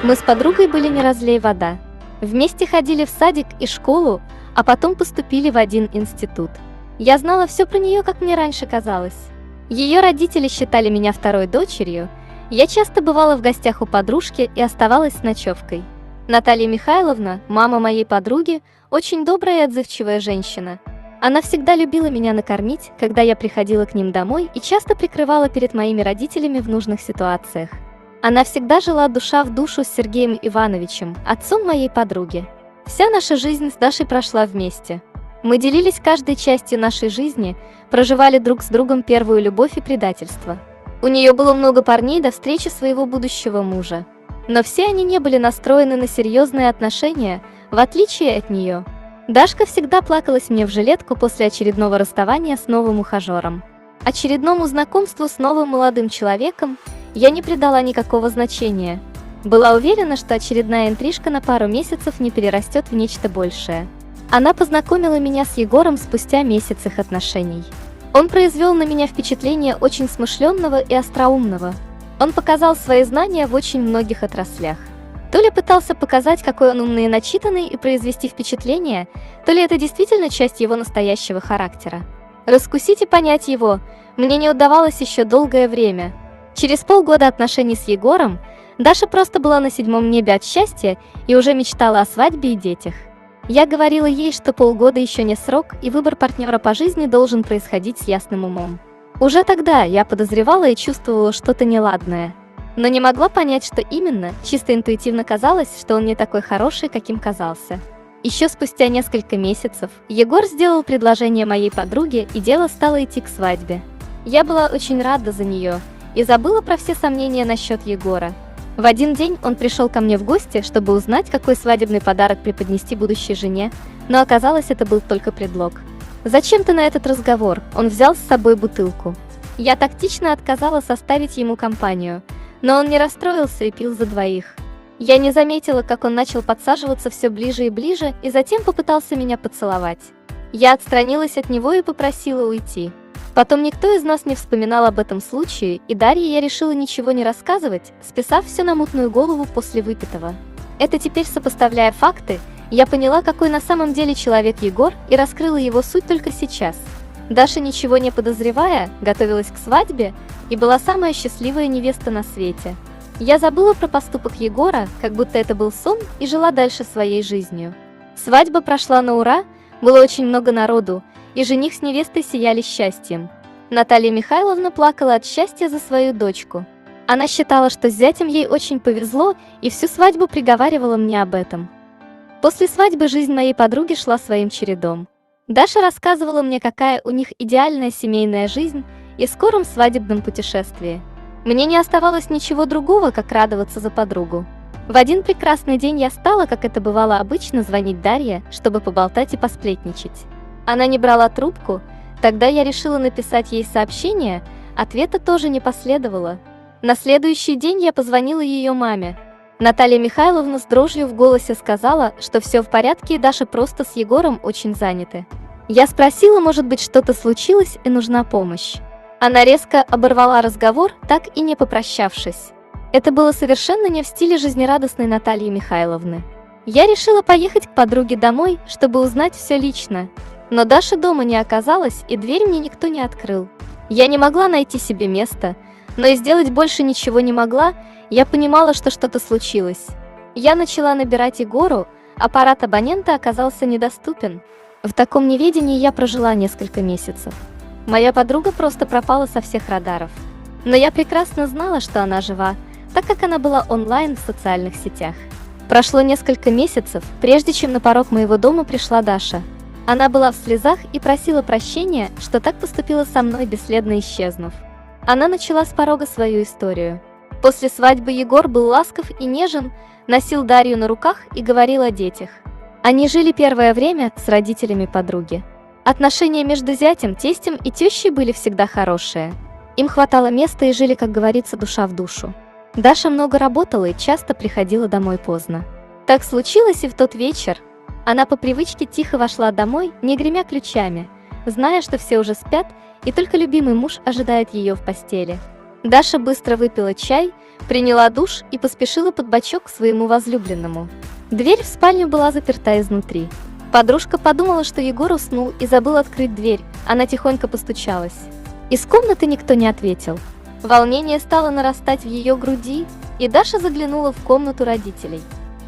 Мы с подругой были не разлей вода. Вместе ходили в садик и школу, а потом поступили в один институт. Я знала все про нее, как мне раньше казалось. Ее родители считали меня второй дочерью. Я часто бывала в гостях у подружки и оставалась с ночевкой. Наталья Михайловна, мама моей подруги, очень добрая и отзывчивая женщина. Она всегда любила меня накормить, когда я приходила к ним домой, и часто прикрывала перед моими родителями в нужных ситуациях. Она всегда жила душа в душу с Сергеем Ивановичем, отцом моей подруги. Вся наша жизнь с Дашей прошла вместе. Мы делились каждой частью нашей жизни, проживали друг с другом первую любовь и предательство. У нее было много парней до встречи своего будущего мужа. Но все они не были настроены на серьезные отношения, в отличие от нее. Дашка всегда плакалась мне в жилетку после очередного расставания с новым ухажером. Очередному знакомству с новым молодым человеком я не придала никакого значения. Была уверена, что очередная интрижка на пару месяцев не перерастет в нечто большее. Она познакомила меня с Егором спустя месяц их отношений. Он произвел на меня впечатление очень смышленного и остроумного. Он показал свои знания в очень многих отраслях. То ли пытался показать, какой он умный и начитанный, и произвести впечатление, то ли это действительно часть его настоящего характера. Раскусить и понять его мне не удавалось еще долгое время. Через полгода отношений с Егором Даша просто была на седьмом небе от счастья и уже мечтала о свадьбе и детях. Я говорила ей, что полгода еще не срок, и выбор партнера по жизни должен происходить с ясным умом. Уже тогда я подозревала и чувствовала что-то неладное, но не могла понять, что именно, чисто интуитивно казалось, что он не такой хороший, каким казался. Еще спустя несколько месяцев Егор сделал предложение моей подруге, и дело стало идти к свадьбе. Я была очень рада за нее и забыла про все сомнения насчет Егора. В один день он пришел ко мне в гости, чтобы узнать, какой свадебный подарок преподнести будущей жене, но оказалось, это был только предлог. Зачем-то на этот разговор он взял с собой бутылку. Я тактично отказала составить ему компанию, но он не расстроился и пил за двоих. Я не заметила, как он начал подсаживаться все ближе и ближе, и затем попытался меня поцеловать. Я отстранилась от него и попросила уйти. Потом никто из нас не вспоминал об этом случае, и Дарье я решила ничего не рассказывать, списав все на мутную голову после выпитого. Это теперь, сопоставляя факты, я поняла, какой на самом деле человек Егор, и раскрыла его суть только сейчас. Даша, ничего не подозревая, готовилась к свадьбе и была самая счастливая невеста на свете. Я забыла про поступок Егора, как будто это был сон, и жила дальше своей жизнью. Свадьба прошла на ура, было очень много народу, и жених с невестой сияли счастьем. Наталья Михайловна плакала от счастья за свою дочку. Она считала, что с зятем ей очень повезло, и всю свадьбу приговаривала мне об этом. После свадьбы жизнь моей подруги шла своим чередом. Даша рассказывала мне, какая у них идеальная семейная жизнь и скором свадебном путешествии. Мне не оставалось ничего другого, как радоваться за подругу. В один прекрасный день я стала, как это бывало обычно, звонить Дарье, чтобы поболтать и посплетничать. Она не брала трубку, тогда я решила написать ей сообщение, ответа тоже не последовало. На следующий день я позвонила ее маме. Наталья Михайловна с дрожью в голосе сказала, что все в порядке и Даша просто с Егором очень заняты. Я спросила, может быть, что-то случилось и нужна помощь. Она резко оборвала разговор, так и не попрощавшись. Это было совершенно не в стиле жизнерадостной Натальи Михайловны. Я решила поехать к подруге домой, чтобы узнать все лично. Но Даши дома не оказалось, и дверь мне никто не открыл. Я не могла найти себе места, но и сделать больше ничего не могла, я понимала, что что-то случилось. Я начала набирать Егору, аппарат абонента оказался недоступен. В таком неведении я прожила несколько месяцев. Моя подруга просто пропала со всех радаров. Но я прекрасно знала, что она жива, так как она была онлайн в социальных сетях. Прошло несколько месяцев, прежде чем на порог моего дома пришла Даша. Она была в слезах и просила прощения, что так поступила со мной, бесследно исчезнув. Она начала с порога свою историю. После свадьбы Егор был ласков и нежен, носил Дарью на руках и говорил о детях. Они жили первое время с родителями подруги. Отношения между зятем, тестем и тещей были всегда хорошие. Им хватало места и жили, как говорится, душа в душу. Даша много работала и часто приходила домой поздно. Так случилось и в тот вечер. Она по привычке тихо вошла домой, не гремя ключами, зная, что все уже спят, и только любимый муж ожидает ее в постели. Даша быстро выпила чай, приняла душ и поспешила под бочок к своему возлюбленному. Дверь в спальню была заперта изнутри. Подружка подумала, что Егор уснул и забыл открыть дверь, она тихонько постучалась. Из комнаты никто не ответил. Волнение стало нарастать в ее груди, и Даша заглянула в комнату родителей.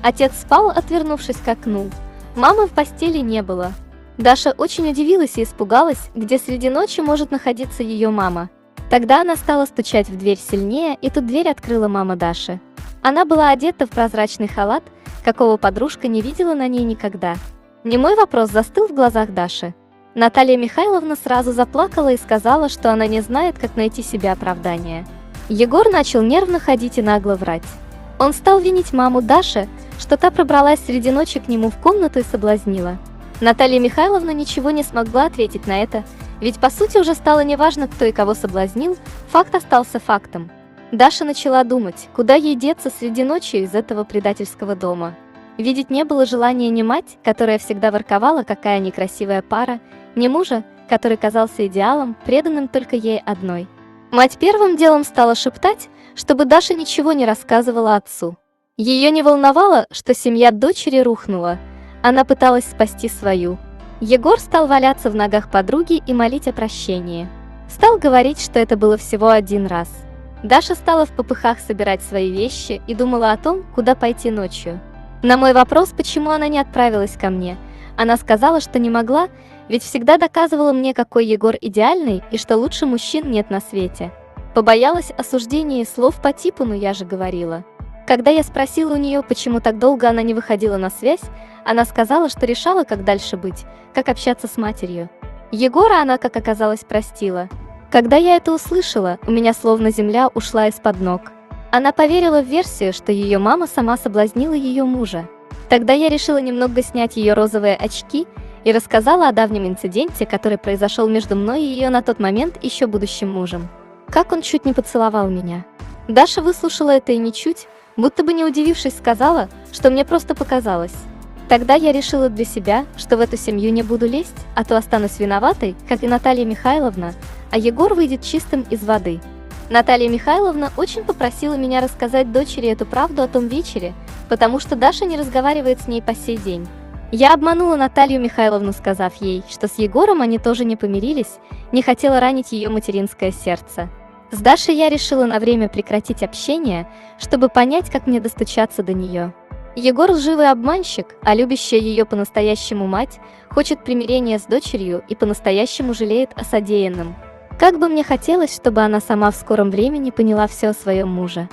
Отец спал, отвернувшись к окну. Мамы в постели не было. Даша очень удивилась и испугалась, где среди ночи может находиться ее мама. Тогда она стала стучать в дверь сильнее, и тут дверь открыла мама Даши. Она была одета в прозрачный халат, какого подружка не видела на ней никогда. Немой вопрос застыл в глазах Даши. Наталья Михайловна сразу заплакала и сказала, что она не знает, как найти себе оправдание. Егор начал нервно ходить и нагло врать. Он стал винить маму Даши, что та пробралась среди ночи к нему в комнату и соблазнила. Наталья Михайловна ничего не смогла ответить на это, ведь по сути уже стало неважно, кто и кого соблазнил, факт остался фактом. Даша начала думать, куда ей деться среди ночи из этого предательского дома. Видеть не было желания ни мать, которая всегда ворковала, какая некрасивая пара, ни мужа, который казался идеалом, преданным только ей одной. Мать первым делом стала шептать, чтобы Даша ничего не рассказывала отцу. Ее не волновало, что семья дочери рухнула, она пыталась спасти свою. Егор стал валяться в ногах подруги и молить о прощении. Стал говорить, что это было всего один раз. Даша стала в попыхах собирать свои вещи и думала о том, куда пойти ночью. На мой вопрос, почему она не отправилась ко мне, она сказала, что не могла, ведь всегда доказывала мне, какой Егор идеальный и что лучше мужчин нет на свете. Побоялась осуждения и слов по типу «ну я же говорила». Когда я спросила у нее, почему так долго она не выходила на связь, она сказала, что решала, как дальше быть, как общаться с матерью. Егора она, как оказалось, простила. Когда я это услышала, у меня словно земля ушла из-под ног. Она поверила в версию, что ее мама сама соблазнила ее мужа. Тогда я решила немного снять ее розовые очки и рассказала о давнем инциденте, который произошел между мной и ее на тот момент еще будущим мужем. Как он чуть не поцеловал меня. Даша выслушала это и ничуть, будто бы не удивившись, сказала, что мне просто показалось. Тогда я решила для себя, что в эту семью не буду лезть, а то останусь виноватой, как и Наталья Михайловна, а Егор выйдет чистым из воды. Наталья Михайловна очень попросила меня рассказать дочери эту правду о том вечере, потому что Даша не разговаривает с ней по сей день. Я обманула Наталью Михайловну, сказав ей, что с Егором они тоже не помирились, не хотела ранить ее материнское сердце. С Дашей я решила на время прекратить общение, чтобы понять, как мне достучаться до нее. Егор лживый обманщик, а любящая ее по-настоящему мать хочет примирения с дочерью и по-настоящему жалеет о содеянном. Как бы мне хотелось, чтобы она сама в скором времени поняла все о своем муже.